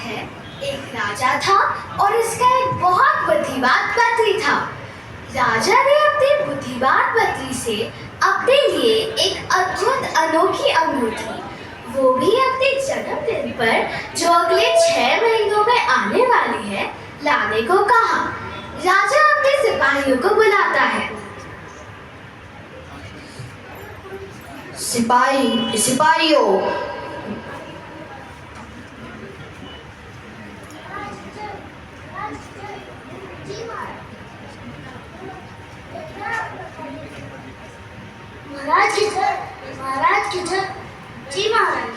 है, एक राजा था और उसका एक बहुत बुद्धिमान मंत्री था। राजा ने अपनी बुद्धिमान मंत्री से अपने लिए एक अद्भुत अनोखी अंगूठी, वो भी अपने जन्मदिन पर जो अगले 6 महीनों में आने वाली है, लाने को कहा। राजा अपने सिपाहियों को बुलाता है। सिपाहियों, महाराज किधर? जी महाराज,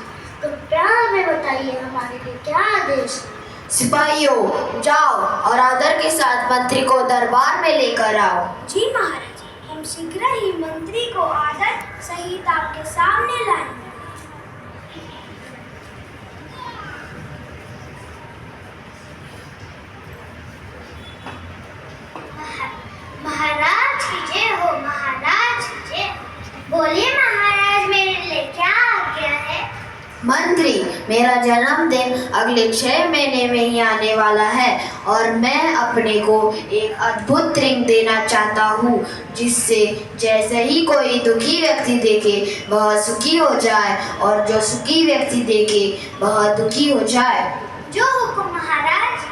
कृपया हमें बताइए हमारे लिए क्या आदेश है? सिपाहियों, जाओ और आदर के साथ मंत्री को दरबार में लेकर आओ। जी महाराज, हम शीघ्र ही मंत्री को आदर सहित आपके सामने लाएंगे। महाराज की जय हो, महाराज की जय। बोलिए महाराज, मेरे लिए क्या आज्ञा है? मंत्री, मेरा जन्मदिन अगले 6 महीने में ही आने वाला है और मैं अपने को एक अद्भुत रिंग देना चाहता हूँ, जिससे जैसे ही कोई दुखी व्यक्ति देखे वह सुखी हो जाए और जो सुखी व्यक्ति देखे वह दुखी हो जाए। जो हुकुम महाराज।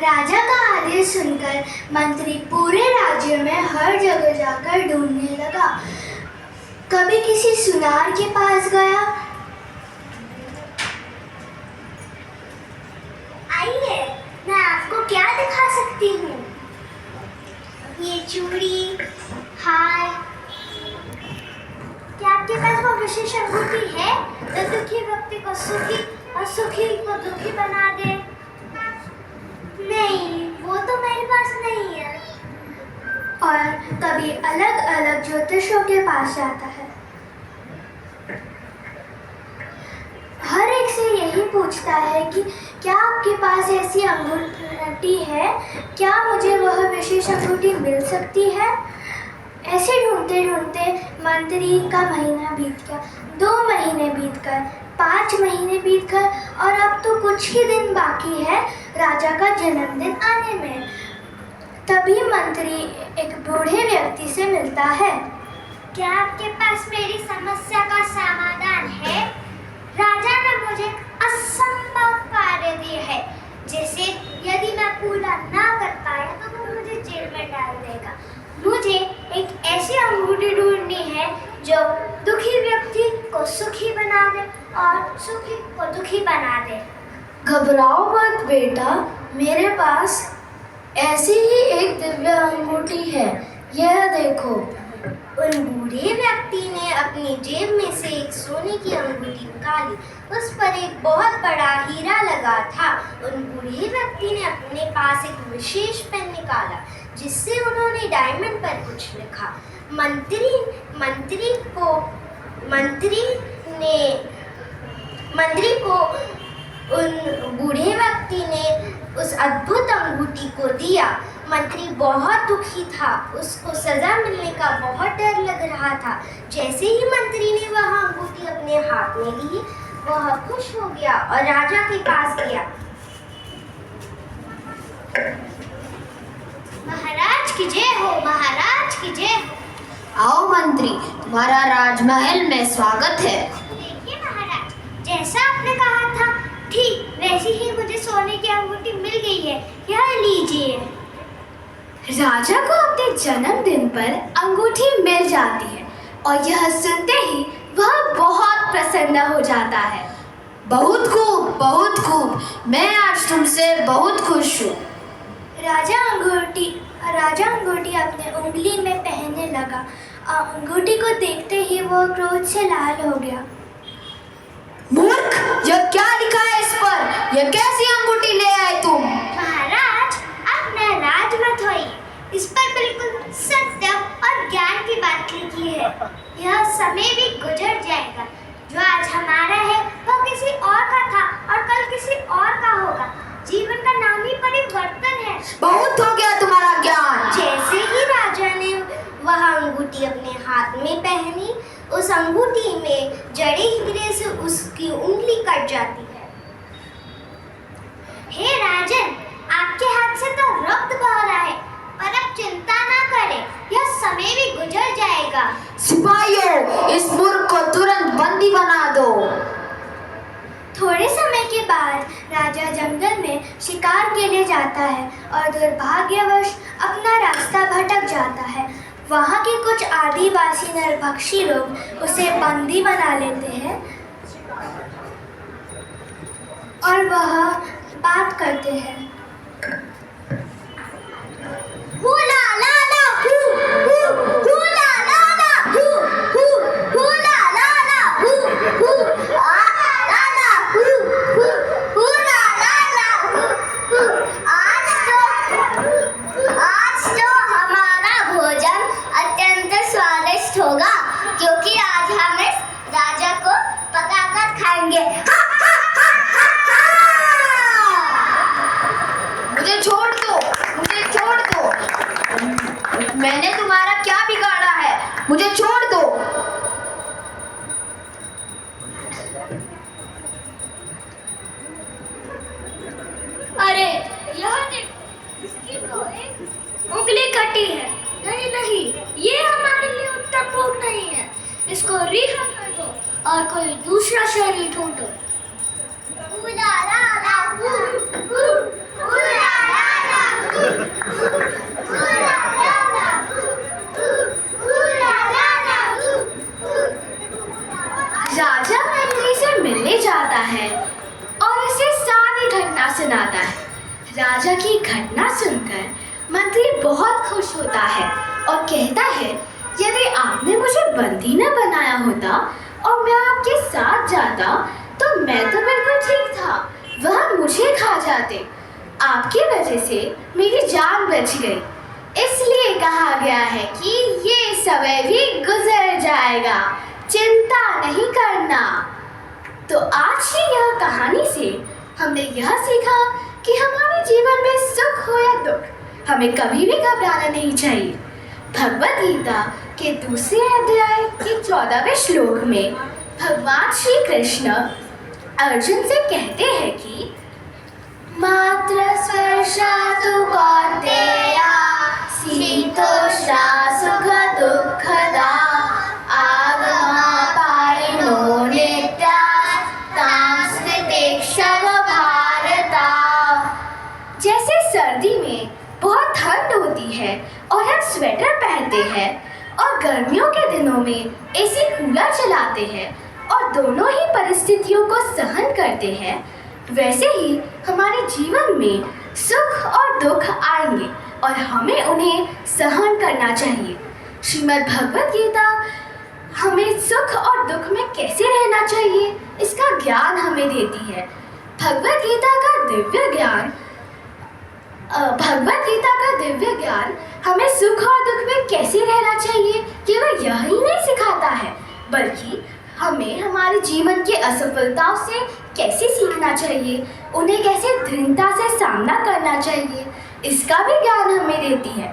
राजा का आदेश सुनकर मंत्री पूरे राज्य में हर जगह जाकर ढूंढने लगा। कभी किसी सुनार के पास गया। आइए, मैं आपको क्या दिखा सकती हूँ? ये चूड़ी, हार। क्या आपके पास वो विशेष अंगूठी है जो दुखी व्यक्ति को सुखी और सुखी को दुखी बना दे? नहीं, वो तो मेरे पास नहीं है। और कभी अलग अलग ज्योतिषों के पास जाता है, हर एक से यही पूछता है कि क्या आपके पास ऐसी अंगूठी है, क्या मुझे वह विशेष अंगूठी मिल सकती है? ऐसे ढूंढते ढूंढते मंत्री का महीना बीत गया, 2 महीने बीत गए, 5 महीने बीत गए और अब तो कुछ ही दिन बाकी है राजा का जन्मदिन आने में। तभी मंत्री एक बूढ़े व्यक्ति से मिलता है। क्या आपके पास मेरी समस्या का समाधान है? राजा ने मुझे असंभव कार्य दिया है, जैसे यदि मैं पूरा ना कर पाया तो वो मुझे जेल में डाल देगा। मुझे एक ऐसी अंगूठी ढूंढनी है जो दुखी व्यक्ति को सुखी बना दे और सुखी को दुखी बना दे। घबराओ मत बेटा, मेरे पास ऐसी ही एक दिव्य अंगूठी है, यह देखो। उन बूढ़े व्यक्ति ने अपनी जेब में से एक सोने की अंगूठी निकाली। उस पर एक बहुत बड़ा हीरा लगा था। उन बूढ़े व्यक्ति ने अपने पास एक विशेष पेन निकाला, जिससे उन्होंने डायमंड पर कुछ लिखा। मंत्री को उन बूढ़े व्यक्ति ने उस अद्भुत अंगूठी को दिया। मंत्री बहुत दुखी था, उसको सजा मिलने का बहुत डर लग रहा था। जैसे ही मंत्री ने वह अंगूठी अपने हाथ में ली, वह खुश हो गया और राजा के पास गया। महाराज की जय हो, महाराज की जय हो। आओ मंत्री, तुम्हारा राजमहल में स्वागत है। देखिए महाराज, जैसा आपने कहा था ठीक वैसी ही मुझे सोने की अंगूठी मिल गई है, यह लीजिए। राजा को अपने जन्मदिन पर अंगूठी मिल जाती है और यह सुनते ही वह बहुत प्रसन्न हो जाता है। बहुत खूब, बहुत खूब, मैं आज तुमसे बहुत खुश हूँ। राजा अंगूठी अपने उंगली में पहनने लगा। अंगूठी को देखते ही वो क्रोध से लाल हो गया। मूर्ख, यह क्या लिखा है इस पर? यह कैसी अंगूठी ले आए तुम? महाराज, आप नाराज मत होइए, इस पर बिल्कुल सत्य और ज्ञान की बात लिखी है। यह समय भी गुजर जाएगा। जो आज हमारा है वो किसी और का था और कल किसी और का होगा। जीवन का नाम ही परिवर्तन है। बहुत हो गया तुम्हारा ज्ञान। जैसे ही राजा ने वह अंगूठी अपने हाथ में पहनी, उस अंगूठी में जड़े हीरे से उसकी उंगली कट जाती है। सिपाहियों, इस मूर्ख को तुरंत बंदी बना दो। थोड़े समय के बाद राजा जंगल में शिकार के लिए जाता है और दुर्भाग्यवश अपना रास्ता भटक जाता है। वहाँ के कुछ आदिवासी नरभक्षी लोग उसे बंदी बना लेते हैं और वह बात करते हैं। हुला ला ला हू हू, हुला ला ला हू हू, हुला ला ला हू हू, आ ला ला हू हू, हुला ला ला हू हू। आज तो हमारा भोजन अत्यंत स्वादिष्ट होगा, क्योंकि आज हम इस राजा को पकाकर खाएंगे। मुझे छोड़ दो, मुझे छोड़ दो। मैंने तुम्हारा क्या बिगाड़ा है? मुझे छोड़ दो। अरे यह देख, इसकी तो एक उंगली कटी है। नहीं नहीं, ये हमारे लिए उत्तम भोग नहीं है। इसको रिहा कर दो और कोई दूसरा शरीर ढूंढो। राजा मंत्री से मिलने जाता है और उसे सारी घटना सुनाता है। राजा की घटना सुनकर मंत्री बहुत खुश होता है और कहता है, यदि आपने मुझे बंदी न बनाया होता और मैं आपके साथ जाता तो मैं तो बिल्कुल ठीक था, वह मुझे खा जाते। आपकी वजह से मेरी जान बच गई। इसलिए कहा गया है कि ये समय भी गुजर जाएगा, चिंता नहीं करना। तो आज की यह कहानी से हमने यह सीखा कि हमारे जीवन में सुख हो या दुख, हमें कभी भी घबराना नहीं चाहिए। भगवद गीता के दूसरे अध्याय के 14वें श्लोक में भगवान श्री कृष्ण अर्जुन से कहते हैं कि मात्र स्पर्शातु कौन्तेय शीतोष्णा सुख दुःखदा आगमापायिनो नित्याः तांस्तितिक्षव भारता। जैसे सर्दी में बहुत ठंड होती है और हम स्वेटर पहनते हैं और गर्मियों के दिनों में एसी कूलर चलाते हैं और दोनों ही परिस्थितियों को सहन करते हैं, वैसे ही हमारे जीवन में सुख और दुख आएंगे और हमें उन्हें सहन करना चाहिए। श्रीमद् भगवद गीता हमें सुख और दुख में कैसे रहना चाहिए इसका ज्ञान हमें देती है। भगवद गीता का दिव्य ज्ञान हमें सुख और दुख में कैसे रहना चाहिए केवल यही नहीं सिखाता है, बल्कि हमें हमारे जीवन की असफलताओं से कैसे सीखना चाहिए, उन्हें कैसे दृढ़ता से सामना करना चाहिए, इसका भी ज्ञान हमें देती है।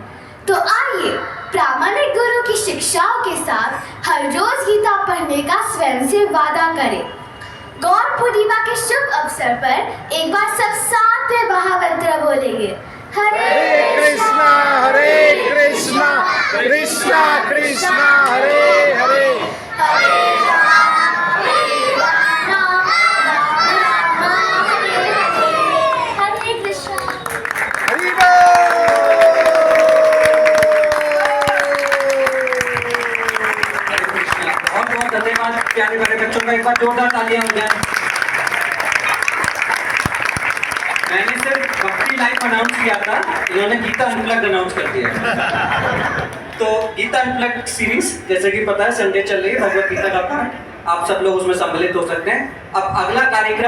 तो आइए प्रामाणिक गुरु की शिक्षाओं के साथ हर रोज गीता पढ़ने का स्वयं से वादा करें। गौर पूर्णिमा के शुभ अवसर पर एक बार सब साथ में महामंत्र बोलेंगे। हरे कृष्णा कृष्णा कृष्णा हरे हरे, हरे राम हरे कृष्णा। हरि बोल। बहुत बहुत धन्यवाद प्यारे बड़े बच्चों का, एक बार जोरदार तालियां हो जाए। मैंने सिर्फ भक्ति लाइव अनाउंस किया था, इन्होंने गीता अनप्लग्ड अनाउंस कर दिया। तो गीता अनप्लग्ड सीरीज जैसे कि पता है संडे चल रही है, भगवत गीता का पाठ, आप सब लोग उसमें सम्मिलित हो सकते हैं। अब अगला कार्यक्रम